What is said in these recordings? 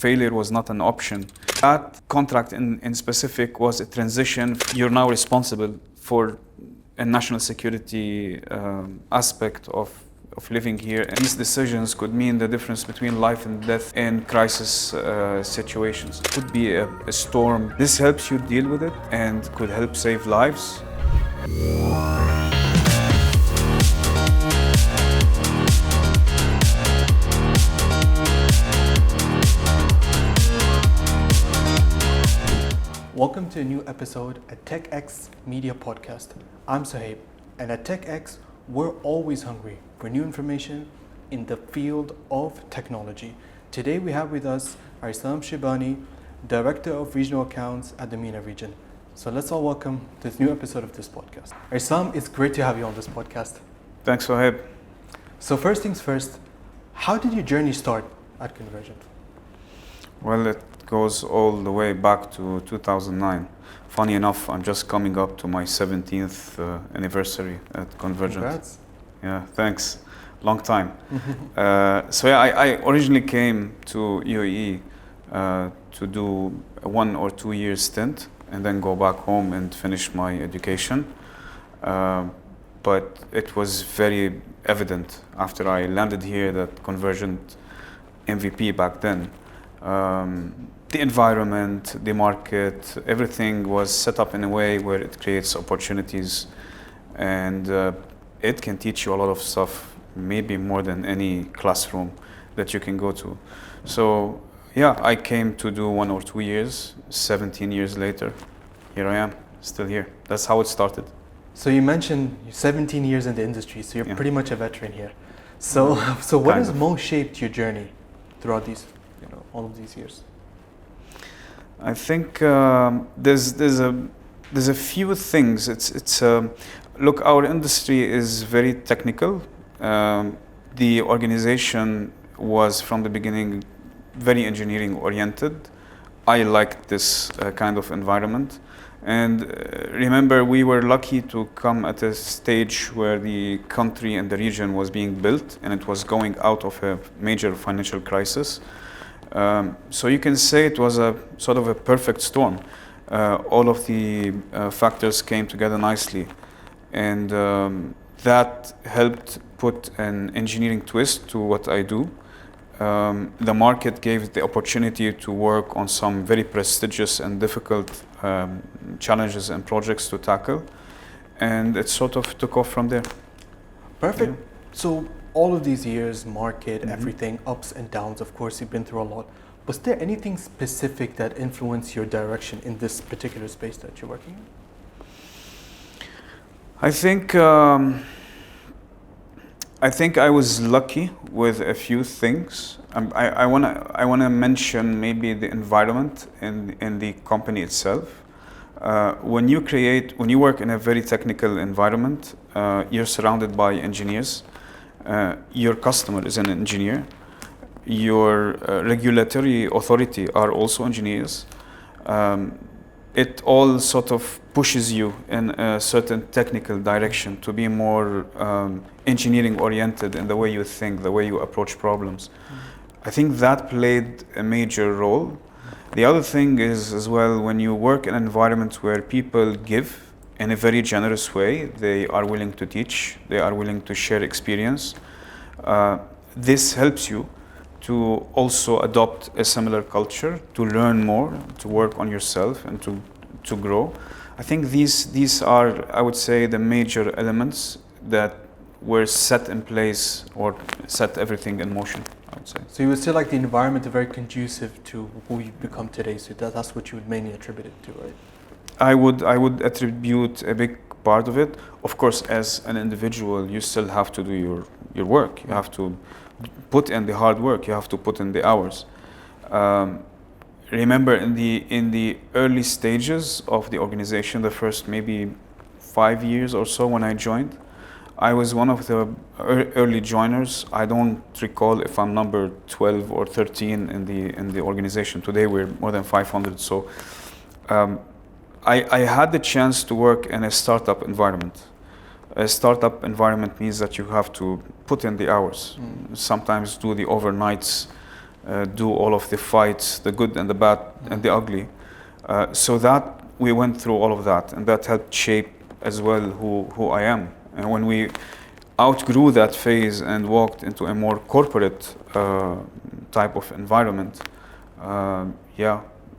Failure was not an option. That contract in specific was a transition. You're now responsible for a national security aspect of living here. And these decisions could mean the difference between life and death in crisis situations. It could be a storm. This helps you deal with it and could help save lives. Welcome to a new episode at Techx Media podcast. I'm Suhaib, and at Techx, we're always hungry for new information in the field of technology. Today we have with us our Issam Shibany, Director of Regional Accounts at the MENA region. So let's all welcome this new episode of this podcast. Issam, it's great to have you on this podcast. Thanks, Suhaib. So first things first, how did your journey start at Convergint? Well, it goes all the way back to 2009. Funny enough, I'm just coming up to my 17th anniversary at Convergint. Congrats. Yeah, thanks. Long time. I originally came to UAE to do a 1 or 2 year stint and then go back home and finish my education. But it was very evident after I landed here that Convergint MVP back then, the environment, the market, everything was set up in a way where it creates opportunities and it can teach you a lot of stuff, maybe more than any classroom that you can go to. So yeah, I came to do 1 or 2 years, 17 years later, here I am, still here. That's how it started. So you mentioned 17 years in the industry, so you're pretty much a veteran here. So what has most shaped your journey throughout these, all of these years? I think there's a few things. Look, our industry is very technical. The organization was from the beginning very engineering oriented. I liked this kind of environment. And remember, we were lucky to come at a stage where the country and the region was being built and it was going out of a major financial crisis. So you can say it was a sort of a perfect storm. All of the factors came together nicely, and that helped put an engineering twist to what I do. The market gave the opportunity to work on some very prestigious and difficult challenges and projects to tackle, and it sort of took off from there. Perfect. Yeah. So all of these years, market, everything, ups and downs, of course, you've been through a lot. Was there anything specific that influenced your direction in this particular space that you're working in? I think I was lucky with a few things. I wanna mention maybe the environment in the company itself. When you work in a very technical environment, you're surrounded by engineers. Your customer is an engineer. Your regulatory authority are also engineers. It all sort of pushes you in a certain technical direction to be more engineering oriented in the way you think, the way you approach problems. I think that played a major role. The other thing is as well, when you work in an environment where people give in a very generous way, they are willing to teach, they are willing to share experience. This helps you to also adopt a similar culture, to learn more, to work on yourself and to grow. I think these are, I would say, the major elements that were set in place or set everything in motion, I would say. So you would say like the environment is very conducive to who you've become today, so that's what you would mainly attribute it to, right? I would attribute a big part of it. Of course, as an individual, you still have to do your work. You have to put in the hard work. You have to put in the hours. Remember, in the early stages of the organization, the first maybe 5 years or so when I joined, I was one of the early joiners. I don't recall if I'm number 12 or 13 in the organization. Today we're more than 500. So. I had the chance to work in a startup environment. A startup environment means that you have to put in the hours, sometimes do the overnights, do all of the fights, the good and the bad and the ugly. So that we went through all of that, and that helped shape as well who I am. And when we outgrew that phase and walked into a more corporate type of environment,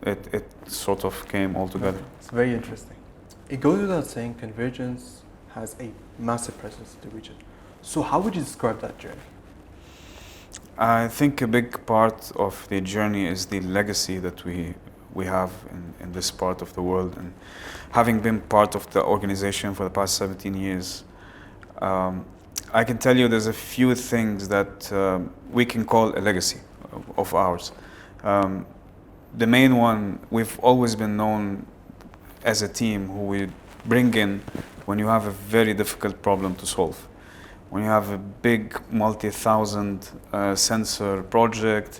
it sort of came all together. It's very interesting. It goes without saying, Convergence has a massive presence in the region. So how would you describe that journey? I think a big part of the journey is the legacy that we have in this part of the world. And having been part of the organization for the past 17 years, I can tell you there's a few things that we can call a legacy of ours. The main one, we've always been known as a team who we bring in when you have a very difficult problem to solve. When you have a big multi-thousand sensor project,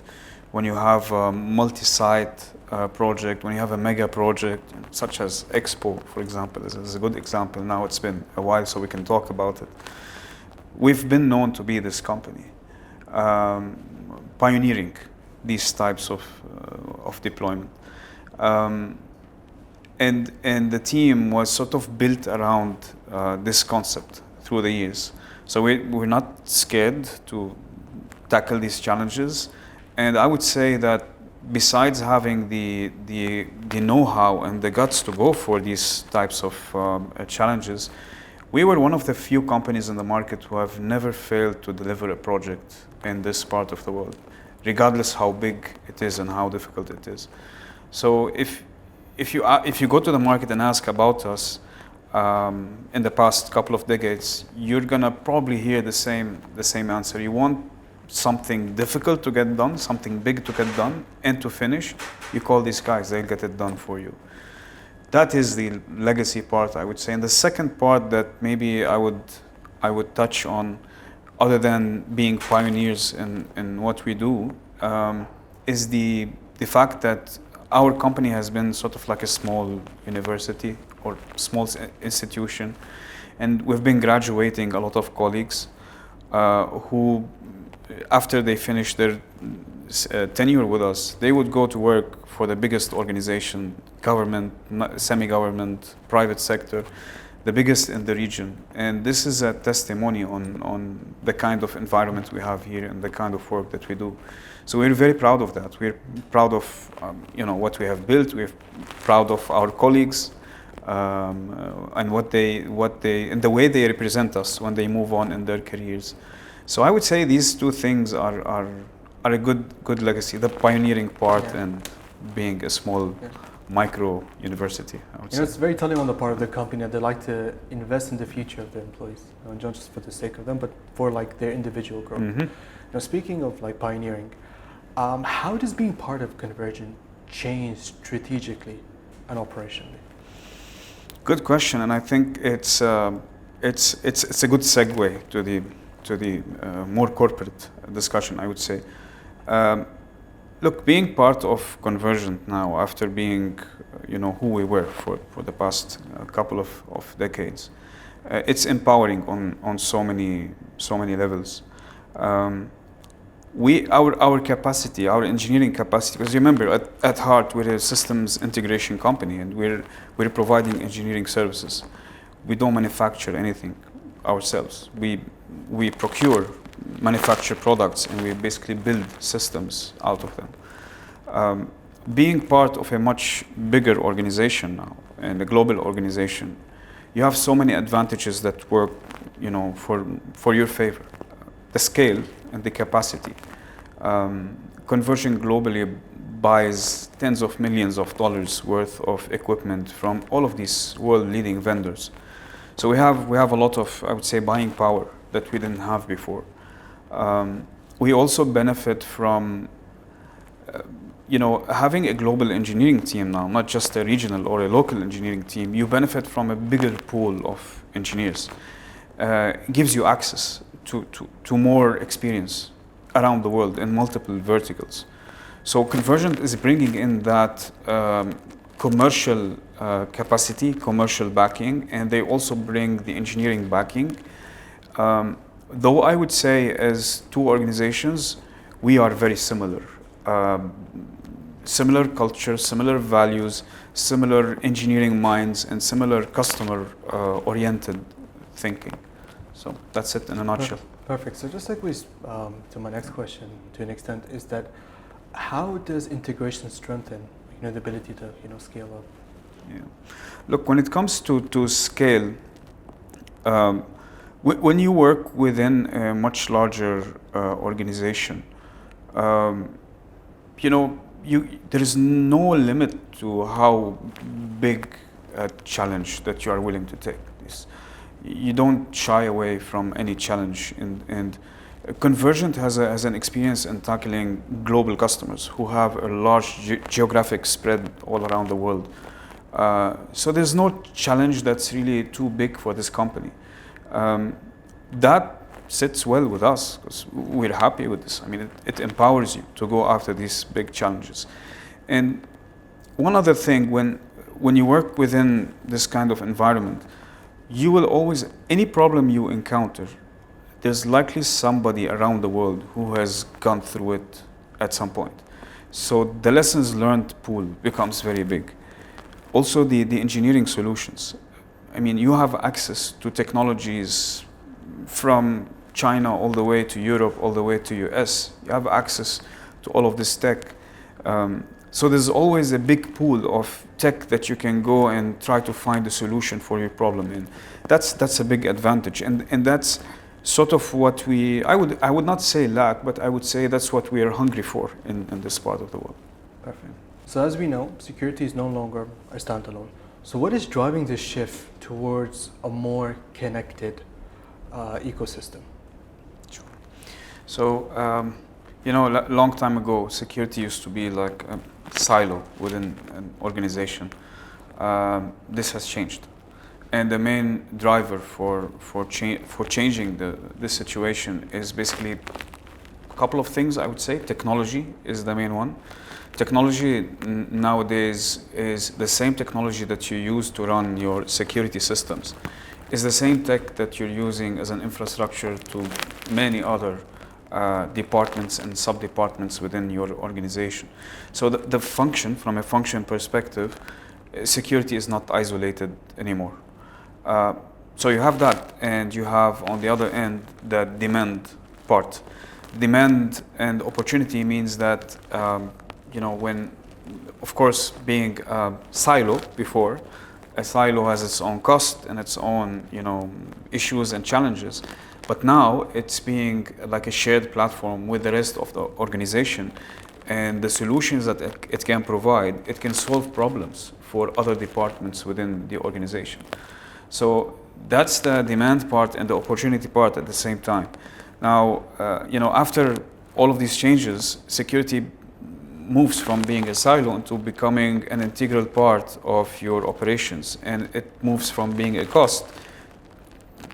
when you have a multi-site project, when you have a mega project, such as Expo, for example, is a good example. Now it's been a while, so we can talk about it. We've been known to be this company, pioneering these types of deployment. And the team was sort of built around this concept through the years. So we're not scared to tackle these challenges. And I would say that besides having the know-how and the guts to go for these types of challenges, we were one of the few companies in the market who have never failed to deliver a project in this part of the world, regardless how big it is and how difficult it is. So if you go to the market and ask about us in the past couple of decades, you're gonna probably hear the same answer. You want something difficult to get done, something big to get done, and to finish, you call these guys, they'll get it done for you. That is the legacy part, I would say. And the second part that maybe I would touch on, other than being pioneers in what we do, is the fact that our company has been sort of like a small university or small institution, and we've been graduating a lot of colleagues who, after they finish their tenure with us, they would go to work for the biggest organization, government, semi-government, private sector, the biggest in the region. And this is a testimony on the kind of environment we have here and the kind of work that we do. So we're very proud of that. We're proud of what we have built. We're proud of our colleagues and what they and the way they represent us when they move on in their careers. So I would say these two things are a good legacy: the pioneering part and being a small micro university. I would say. It's very telling on the part of the company that they like to invest in the future of their employees, not just for the sake of them, but for like their individual growth. Mm-hmm. Now, speaking of like pioneering, how does being part of Convergint change strategically and operationally? Good question, and I think it's a good segue to the more corporate discussion, I would say. Look, being part of Convergint now, after being who we were for the past couple of decades, it's empowering on so many levels. Our capacity, our engineering capacity, because remember, at heart we're a systems integration company, and we're providing engineering services. We don't manufacture anything ourselves. We procure, manufacture products, and we basically build systems out of them. Being part of a much bigger organization now, and a global organization, you have so many advantages that work, for your favor. The scale and the capacity. Convergint globally buys tens of millions of dollars worth of equipment from all of these world-leading vendors. So we have a lot of, I would say, buying power that we didn't have before. We also benefit from having a global engineering team now, not just a regional or a local engineering team. You benefit from a bigger pool of engineers. Gives you access to more experience around the world in multiple verticals. So Convergint is bringing in that commercial capacity, commercial backing, and they also bring the engineering backing. Though I would say, as two organizations, we are very similar. um, similar culture, similar values, similar engineering minds, and similar customer-oriented thinking. So that's it in a nutshell. Perfect. So just like to my next question, to an extent, is that how does integration strengthen, the ability to, scale up? Yeah. Look, when it comes to scale, when you work within a much larger organization, there is no limit to how big a challenge that you are willing to take. You don't shy away from any challenge, and Convergint has an experience in tackling global customers who have a large geographic spread all around the world. So there's no challenge that's really too big for this company. That sits well with us because we're happy with this. I mean, it empowers you to go after these big challenges. And one other thing, when you work within this kind of environment, you will always, any problem you encounter, there's likely somebody around the world who has gone through it at some point. So the lessons learned pool becomes very big. Also, the engineering solutions. I mean, you have access to technologies from China all the way to Europe, all the way to US. You have access to all of this tech. So there's always a big pool of tech that you can go and try to find a solution for your problem in. That's a big advantage, and that's sort of what I would not say lack, but I would say that's what we are hungry for in this part of the world. Perfect. So as we know, security is no longer a standalone. So what is driving this shift towards a more connected ecosystem? Sure. So, long time ago, security used to be like a silo within an organization. This has changed. And the main driver for changing this situation is basically a couple of things, I would say. Technology is the main one. Technology nowadays is the same technology that you use to run your security systems. It's the same tech that you're using as an infrastructure to many other departments and sub-departments within your organization. So the function, from a function perspective, security is not isolated anymore. So you have that, and you have on the other end the demand part. Demand and opportunity means that when, of course, being a silo before, a silo has its own cost and its own issues and challenges. But now it's being like a shared platform with the rest of the organization, and the solutions that it can provide, it can solve problems for other departments within the organization. So that's the demand part and the opportunity part at the same time. Now, after all of these changes, security moves from being a silo into becoming an integral part of your operations, and it moves from being a cost,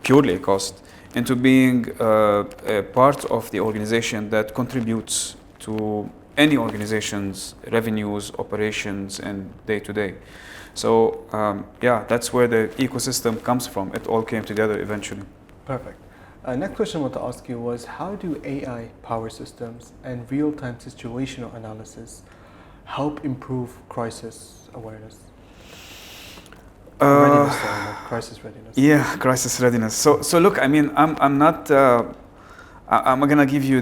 purely a cost, into being a part of the organization that contributes to any organization's revenues, operations, and day-to-day. So that's where the ecosystem comes from. It all came together eventually. Perfect. Next question I want to ask you was, how do AI power systems and real-time situational analysis help improve crisis awareness? Readiness, crisis readiness. Yeah, crisis readiness. So look, I mean, I'm not. I'm gonna give you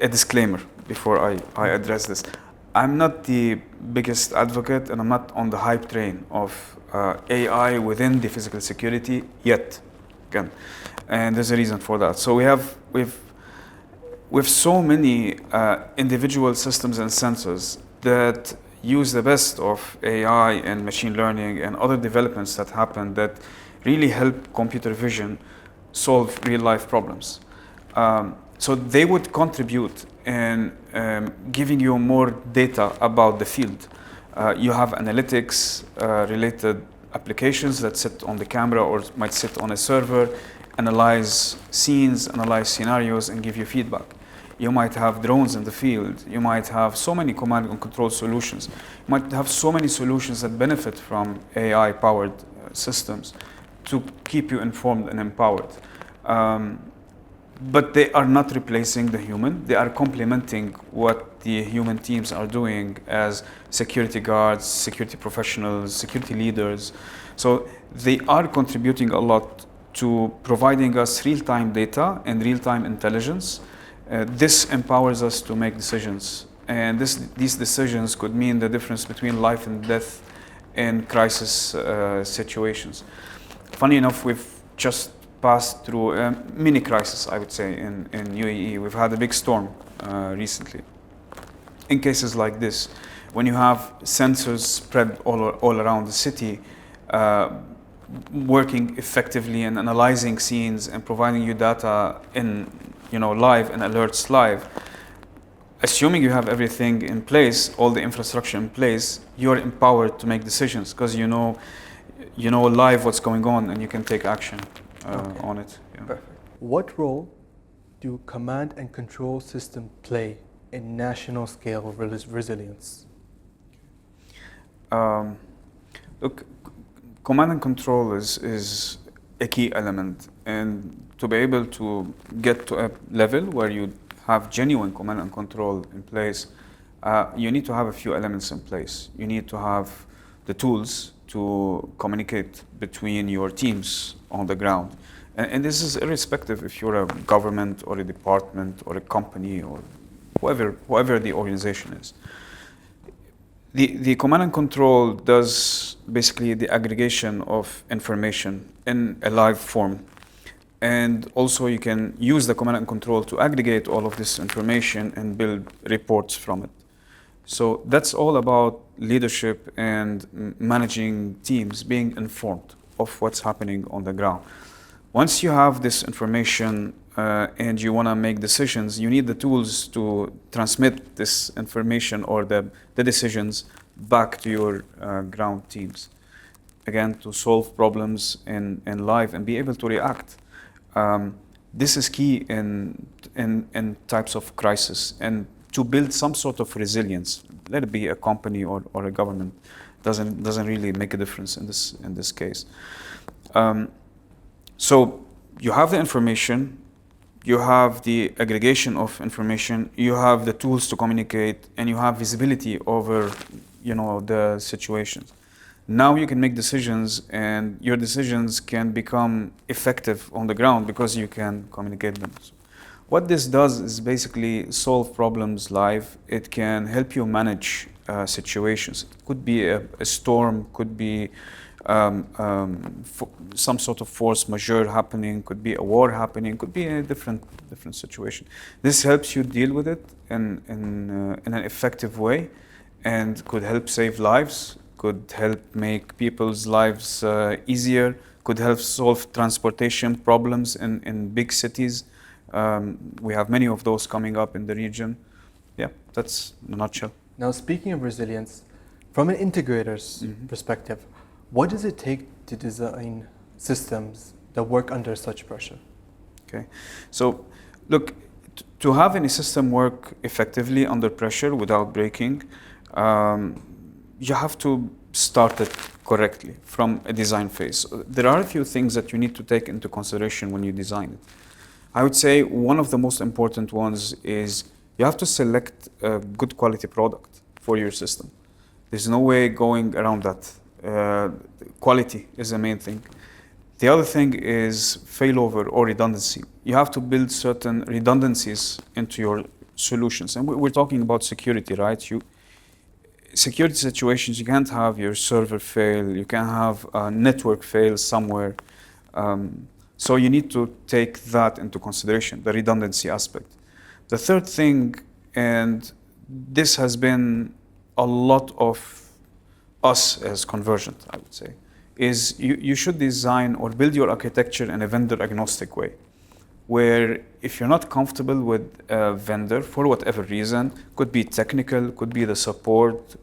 a disclaimer before I address this. I'm not the biggest advocate, and I'm not on the hype train of AI within the physical security yet. Again, and there's a reason for that. So we've so many individual systems and sensors that use the best of AI and machine learning and other developments that happen that really help computer vision solve real-life problems. So they would contribute in giving you more data about the field. You have analytics related applications that sit on the camera or might sit on a server, analyze scenes, analyze scenarios, and give you feedback. You might have drones in the field. You might have so many command and control solutions. You might have so many solutions that benefit from AI-powered systems to keep you informed and empowered. but they are not replacing the human. They are complementing what the human teams are doing as security guards, security professionals, security leaders. So they are contributing a lot to providing us real-time data and real-time intelligence. This empowers us to make decisions. And these decisions could mean the difference between life and death in crisis situations. Funny enough, we've just passed through a mini crisis, I would say, in UAE. We've had a big storm recently. In cases like this, when you have sensors spread all around the city, working effectively and analyzing scenes and providing you data in live and alerts live, assuming you have everything in place, all the infrastructure in place, you're empowered to make decisions because you know live what's going on and you can take action on it. Yeah. Perfect. What role do command and control systems play in national scale resilience? Look, command and control is a key element, and to be able to get to a level where you have genuine command and control in place, you need to have a few elements in place. You need to have the tools to communicate between your teams on the ground. And this is irrespective if you're a government or a department or a company or whoever the organization is. The command and control does basically the aggregation of information in a live form. And also you can use the command and control to aggregate all of this information and build reports from it. So that's all about leadership and managing teams, being informed of what's happening on the ground. Once you have this information and you want to make decisions, you need the tools to transmit this information or the decisions back to your ground teams. Again, to solve problems in live and be able to react. This is key in types of crisis, and to build some sort of resilience. Let it be a company or a government, doesn't really make a difference in this case. So you have the information, you have the aggregation of information, you have the tools to communicate, and you have visibility over the situations. Now you can make decisions, and your decisions can become effective on the ground because you can communicate them. What this does is basically solve problems live. It can help you manage situations. It could be a storm, could be some sort of force majeure happening, could be a war happening, could be a different situation. This helps you deal with it in an effective way, and could help save lives, could help make people's lives easier, could help solve transportation problems in big cities. We have many of those coming up in the region. Yeah, that's in a nutshell. Now, speaking of resilience, from an integrator's perspective, what does it take to design systems that work under such pressure? Okay, so look, to have any system work effectively under pressure without breaking, you have to start it correctly from a design phase. There are a few things that you need to take into consideration when you design it. I would say one of the most important ones is you have to select a good quality product for your system. There's no way going around that. Quality is the main thing. The other thing is failover or redundancy. You have to build certain redundancies into your solutions. And we're talking about security, right? Security situations, you can't have your server fail, you can have a network fail somewhere. So you need to take that into consideration, the redundancy aspect. The third thing, and this has been a lot of us as Convergint, I would say, is you should design or build your architecture in a vendor agnostic way, where if you're not comfortable with a vendor for whatever reason, could be technical, could be the support,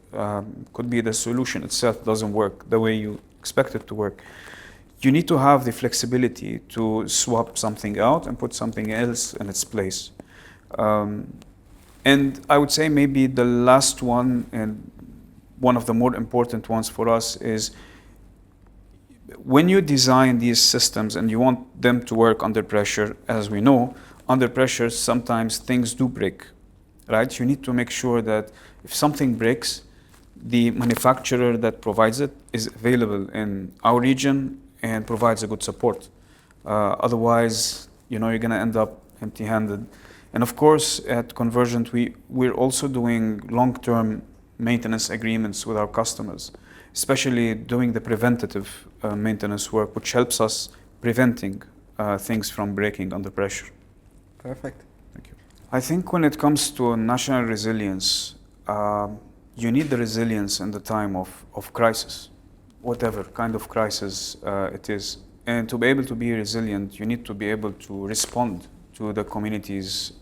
could be the solution itself doesn't work the way you expect it to work, you need to have the flexibility to swap something out and put something else in its place. And I would say maybe the last one, and one of the more important ones for us, is when you design these systems and you want them to work under pressure, as we know, under pressure, sometimes things do break, right? You need to make sure that if something breaks, the manufacturer that provides it is available in our region and provides a good support. Otherwise, you're going to end up empty-handed. And of course, at Convergint, we're also doing long-term maintenance agreements with our customers, especially doing the preventative maintenance work, which helps us preventing things from breaking under pressure. Perfect. Thank you. I think when it comes to national resilience, you need the resilience in the time of crisis, whatever kind of crisis it is. And to be able to be resilient, you need to be able to respond to the community's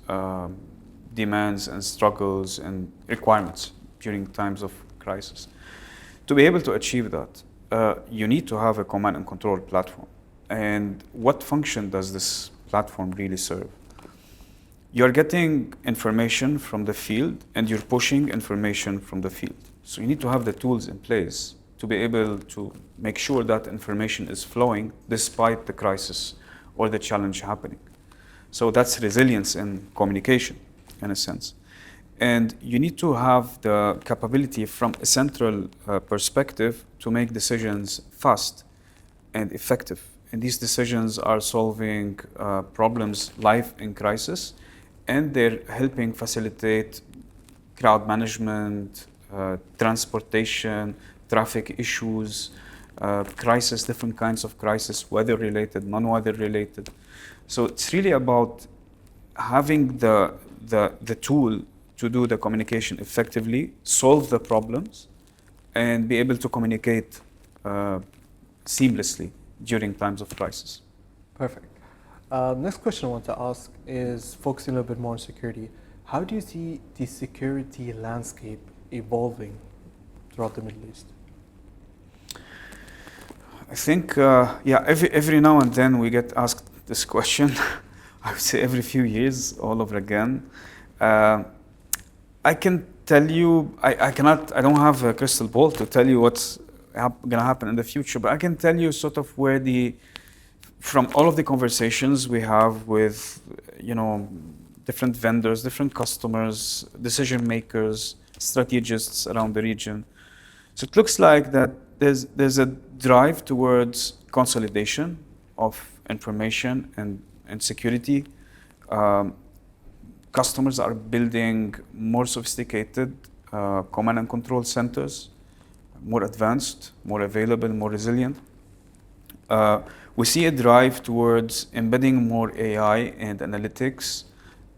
demands and struggles and requirements during times of crisis. To be able to achieve that, you need to have a command and control platform. And what function does this platform really serve? You're getting information from the field and you're pushing information from the field. So you need to have the tools in place to be able to make sure that information is flowing despite the crisis or the challenge happening. So that's resilience in communication, in a sense. And you need to have the capability from a central perspective to make decisions fast and effective. And these decisions are solving problems live in crisis, and they're helping facilitate crowd management, transportation, traffic issues, crisis, different kinds of crisis, weather-related, non-weather-related. So it's really about having the tool to do the communication effectively, solve the problems, and be able to communicate seamlessly during times of crisis. Perfect. Next question I want to ask is focusing a little bit more on security. How do you see the security landscape evolving throughout the Middle East? I think, every now and then we get asked this question. I would say every few years, all over again. I can tell you, I don't have a crystal ball to tell you what's going to happen in the future, but I can tell you sort of where from all of the conversations we have with, different vendors, different customers, decision makers, strategists around the region. So it looks like that there's a drive towards consolidation of information and security. Customers are building more sophisticated command and control centers, more advanced, more available, more resilient. We see a drive towards embedding more AI and analytics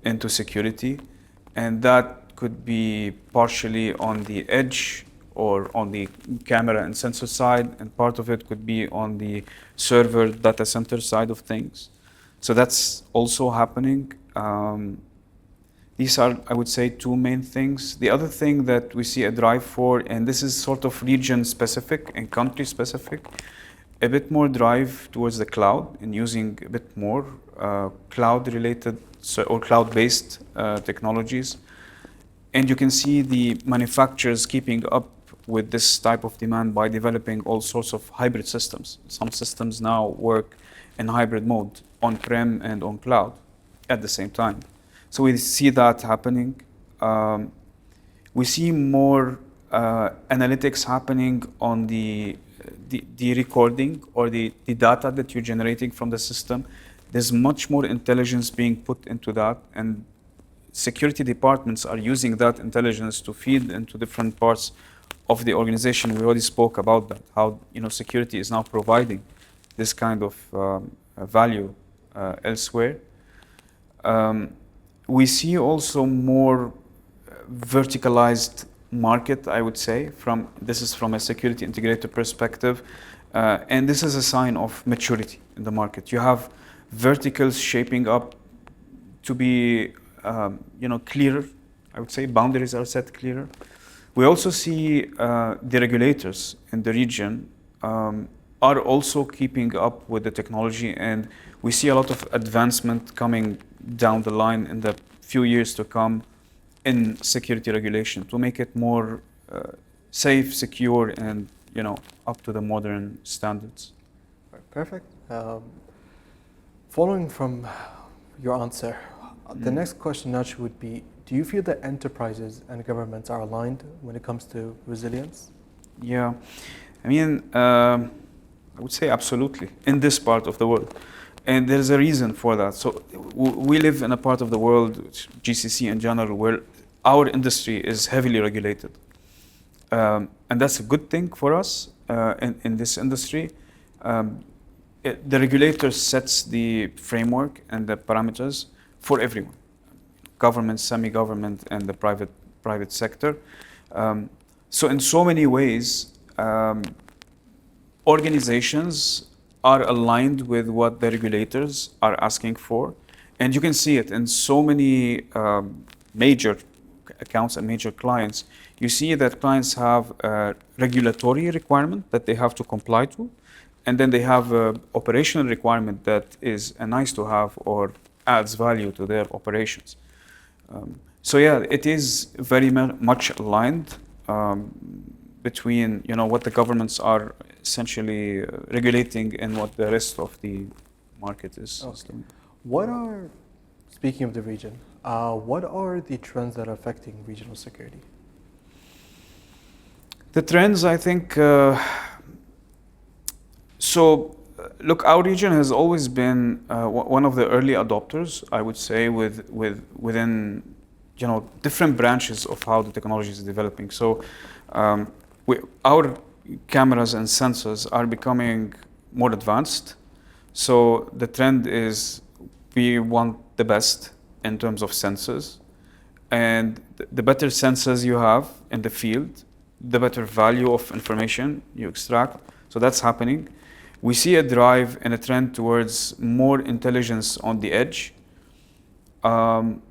into security, and that could be partially on the edge or on the camera and sensor side, and part of it could be on the server data center side of things. So that's also happening. These are, I would say, two main things. The other thing that we see a drive for, and this is sort of region specific and country specific, a bit more drive towards the cloud and using a bit more cloud-related or cloud-based technologies. And you can see the manufacturers keeping up with this type of demand by developing all sorts of hybrid systems. Some systems now work in hybrid mode, on-prem and on cloud at the same time. So we see that happening. We see more analytics happening on the recording or the data that you're generating from the system. There's much more intelligence being put into that, and security departments are using that intelligence to feed into different parts of the organization. We already spoke about that, how security is now providing this kind of value elsewhere. We see also more verticalized market, I would say. This is from a security integrator perspective, and this is a sign of maturity in the market. You have verticals shaping up to be, clearer. I would say boundaries are set clearer. We also see the regulators in the region are also keeping up with the technology, and we see a lot of advancement coming down the line in the few years to come in security regulation to make it more safe, secure, and up to the modern standards. Perfect. Following from your answer, The next question naturally would be, do you feel that enterprises and governments are aligned when it comes to resilience? Yeah, I mean, I would say absolutely in this part of the world. And there's a reason for that. So we live in a part of the world, GCC in general, where our industry is heavily regulated. And that's a good thing for us in this industry. The regulator sets the framework and the parameters for everyone, government, semi-government, and the private sector. So in so many ways, organizations are aligned with what the regulators are asking for. And you can see it in so many major accounts and major clients. You see that clients have a regulatory requirement that they have to comply to, and then they have an operational requirement that is a nice to have or adds value to their operations. So yeah, it is very much aligned between what the governments are essentially regulating and what the rest of the market is. Okay. Speaking of the region, what are the trends that are affecting regional security? The trends, I think, look, our region has always been one of the early adopters, I would say, within different branches of how the technology is developing. So our cameras and sensors are becoming more advanced. So the trend is we want the best in terms of sensors. And the better sensors you have in the field, the better value of information you extract. So that's happening. We see a drive and a trend towards more intelligence on the edge. And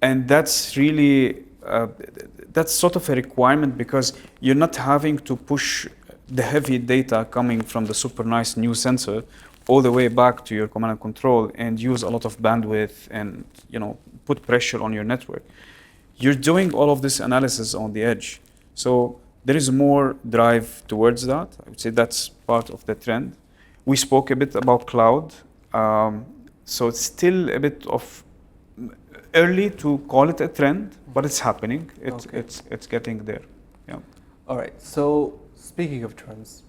that's really, that's sort of a requirement because you're not having to push the heavy data coming from the super nice new sensor all the way back to your command and control and use a lot of bandwidth and put pressure on your network. You're doing all of this analysis on the edge. So there is more drive towards that. I would say that's part of the trend. We spoke a bit about cloud. So it's still a bit of early to call it a trend, but it's happening. It's getting there. Yeah. All right. So speaking of trends,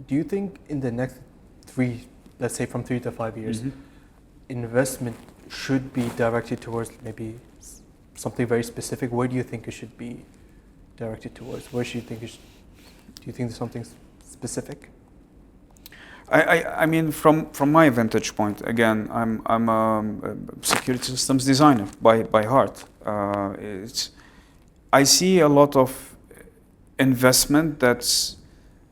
do you think in the next let's say from 3 to 5 years, investment should be directed towards maybe something very specific? Where do you think it should be directed towards? Where should you think do you think there's something specific? I mean, from my vantage point, again, I'm a security systems designer by heart. I see a lot of investment that's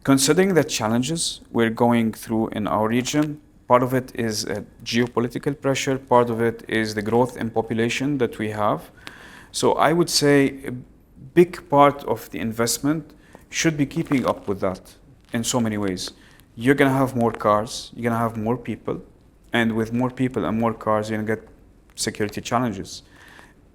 considering the challenges we're going through in our region. Part of it is a geopolitical pressure. Part of it is the growth in population that we have. So I would say a big part of the investment should be keeping up with that in so many ways. You're going to have more cars, you're going to have more people, and with more people and more cars, you're going to get security challenges.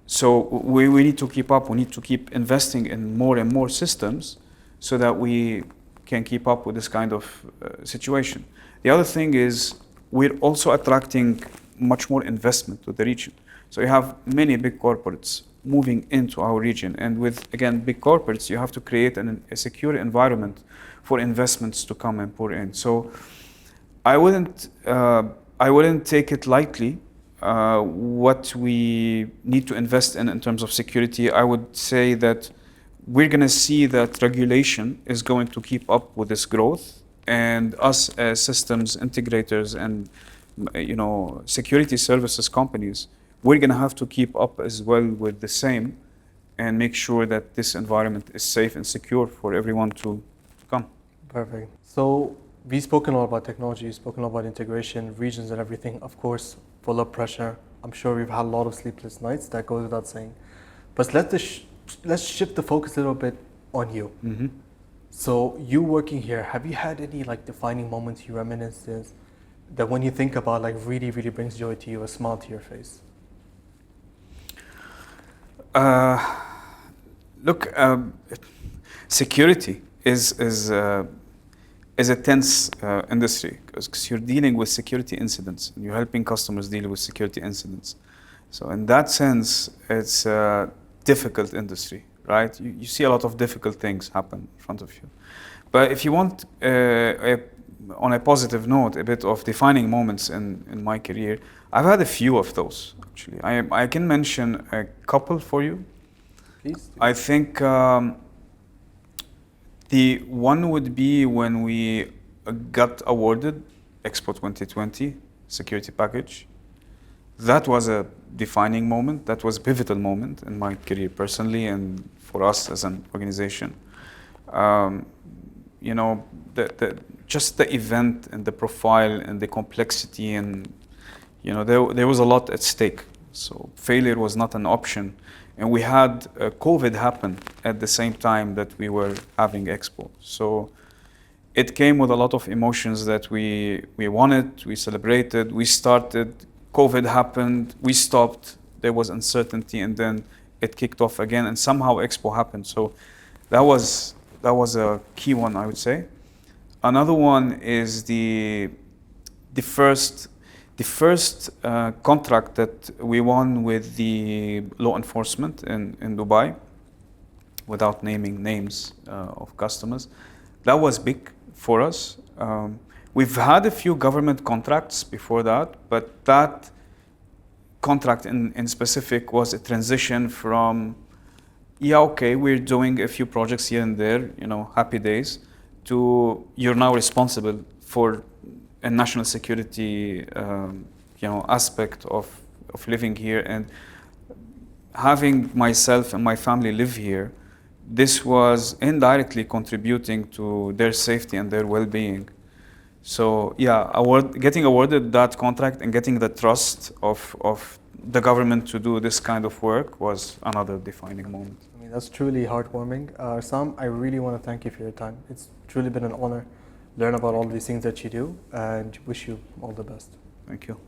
So we need to keep up, we need to keep investing in more and more systems so that we can keep up with this kind of situation. The other thing is we're also attracting much more investment to the region. So you have many big corporates moving into our region, and with, again, big corporates, you have to create a secure environment for investments to come and pour in. So I wouldn't take it lightly what we need to invest in terms of security. I would say that we're going to see that regulation is going to keep up with this growth, and us as systems integrators and security services companies, we're going to have to keep up as well with the same and make sure that this environment is safe and secure for everyone to come. Perfect. So we've spoken a lot about technology, we've spoken a lot about integration, regions and everything, of course, full of pressure. I'm sure we've had a lot of sleepless nights, that goes without saying. But let's shift the focus a little bit on you. Mm-hmm. So you working here, have you had any defining moments, you reminiscences that when you think about really, really brings joy to you, a smile to your face? Look, security is a tense industry because you're dealing with security incidents and you're helping customers deal with security incidents. So in that sense, it's a difficult industry, right? You see a lot of difficult things happen in front of you. But if you want, on a positive note, a bit of defining moments in my career, I've had a few of those, actually. I can mention a couple for you. Please do. I think the one would be when we got awarded Expo 2020 security package. That was a defining moment. That was a pivotal moment in my career personally and for us as an organization. You know, just the event and the profile and the complexity, and you know, there was a lot at stake. So failure was not an option. And we had COVID happen at the same time that we were having Expo. So it came with a lot of emotions that we wanted, we celebrated, we started, COVID happened, we stopped, there was uncertainty, and then it kicked off again, and somehow Expo happened. So that was a key one, I would say. Another one is the first contract that we won with the law enforcement in Dubai, without naming names of customers. That was big for us. We've had a few government contracts before that, but that contract in specific was a transition from, yeah, okay, we're doing a few projects here and there, you know, happy days, to you're now responsible for a national security, you know, aspect of living here, and having myself and my family live here. This was indirectly contributing to their safety and their well-being. So yeah, getting awarded that contract and getting the trust of the government to do this kind of work was another defining moment. I mean, that's truly heartwarming. Issam, I really want to thank you for your time. It's truly been an honor learn about all these things that you do, and wish you all the best. Thank you.